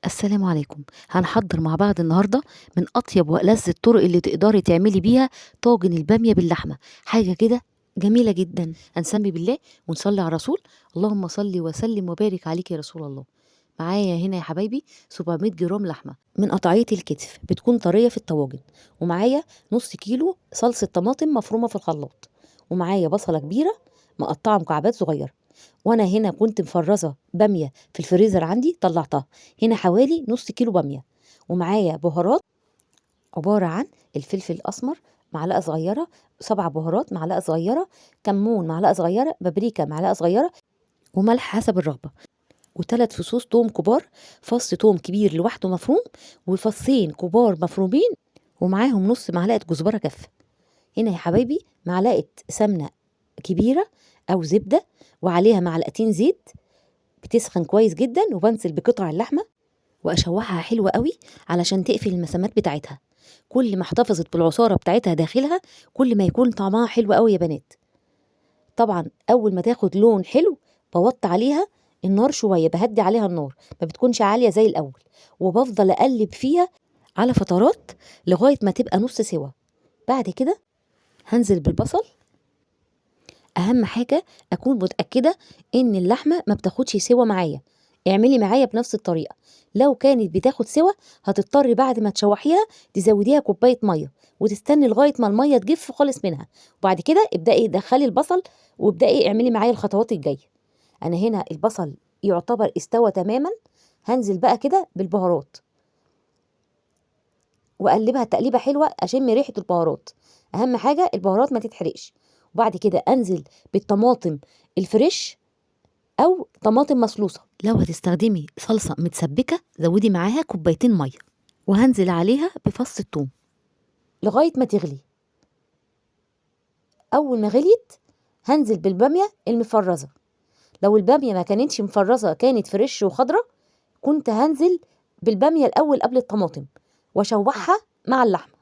السلام عليكم. هنحضر مع بعض النهارده من اطيب والذ الطرق اللي تقدري تعملي بيها طاجن الباميه باللحمه. حاجه كده جميله جدا. هنسمي بالله ونصلي على الرسول. اللهم صل وسلم وبارك عليك يا رسول الله. معايا هنا يا حبايبي 700 جرام لحمه من قطعيه الكتف بتكون طريه في الطواجن، ومعايا نص كيلو صلصه طماطم مفرومه في الخلاط، ومعايا بصله كبيره مقطعه مكعبات صغيره. وانا هنا كنت مفرزه باميه في الفريزر عندي طلعتها. هنا حوالي نص كيلو باميه، ومعايا بهارات عباره عن الفلفل الاسمر معلقه صغيره، 7 بهارات معلقه صغيره، كمون معلقه صغيره، بابريكا معلقه صغيره، وملح حسب الرغبه، و3 فصوص توم كبار، فص توم كبير لوحده مفروم، وفصين كبار مفرومين، ومعاهم نص معلقه كزبره كف. هنا يا حبايبي معلقه سمنه كبيره او زبده، وعليها معلقتين زيت بتسخن كويس جدا، وبنزل بقطع اللحمه واشوحها حلوه قوي علشان تقفل المسامات بتاعتها. كل ما احتفظت بالعصاره بتاعتها داخلها كل ما يكون طعمها حلو قوي يا بنات. طبعا اول ما تاخد لون حلو بوطي عليها النار شويه، بهدي عليها النار، ما بتكونش عاليه زي الاول، وبفضل اقلب فيها على فترات لغايه ما تبقى نص سوا. بعد كده هنزل بالبصل. اهم حاجه اكون متاكده ان اللحمه ما بتاخدش سوا معايا. اعملي معايا بنفس الطريقه. لو كانت بتاخد سوا هتضطري بعد ما تشوحيها تزوديها كوبايه ميه، وتستني لغايه ما الميه تجف خالص منها، وبعد كده ابدأي دخلي البصل وابدأي اعملي معايا الخطوات الجايه. انا هنا البصل يعتبر استوى تماما. هنزل بقى كده بالبهارات واقلبها تقليبه حلوه اشم ريحه البهارات. اهم حاجه البهارات ما تتحرقش. وبعد كده انزل بالطماطم الفريش او طماطم مصلوصه. لو هتستخدمي صلصه متسبكه زودي معاها كوبايتين ميه، وهنزل عليها بفص الثوم لغايه ما تغلي. اول ما غليت هنزل بالباميه المفرزه. لو الباميه ما كانتش مفرزه كانت فريش وخضره كنت هنزل بالباميه الاول قبل الطماطم واشوحها مع اللحمه.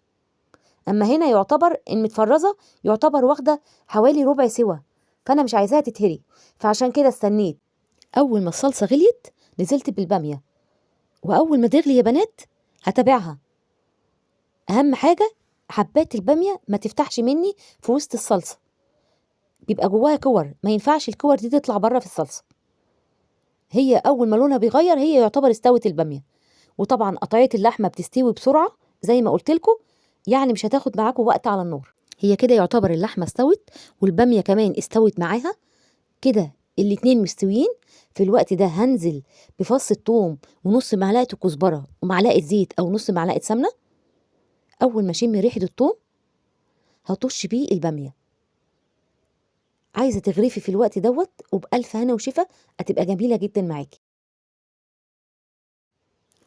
اما هنا يعتبر المتفرزه يعتبر واخده حوالي ربع سوا، فانا مش عايزاها تتهري، فعشان كده استنيت. اول ما الصلصه غليت نزلت بالباميه، واول ما تغلي يا بنات هتابعها. اهم حاجه حبات الباميه ما تفتحش مني في وسط الصلصه، بيبقى جواها كور، ما ينفعش الكور دي تطلع بره في الصلصه. هي اول ما لونها بيغير هي يعتبر استوت الباميه. وطبعا قطعيه اللحمه بتستوي بسرعه زي ما قلت لكم، يعني مش هتاخد معاكم وقت على النار. هي كده يعتبر اللحمه استوت والباميه كمان استوت معاها، كده الاتنين مستويين. في الوقت ده هنزل بفص الثوم ونص معلقه الكزبره ومعلقه زيت او نص معلقه سمنه. اول ما اشم ريحه الثوم هطش بيه الباميه. عايزه تغرفي في الوقت دوت وبألف هنا وشفا، هتبقى جميله جدا معاكي.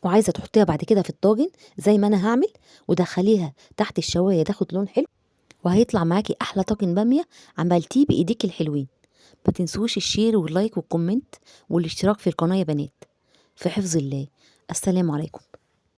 وعايزه تحطيها بعد كده في الطاجن زي ما انا هعمل، ودخليها تحت الشوايه تاخد لون حلو، وهيطلع معاكي احلى طاجن باميه عملتيه بايديك الحلوين. ما تنسوش الشير واللايك والكومنت والاشتراك في القناه يا بنات. في حفظ الله. السلام عليكم.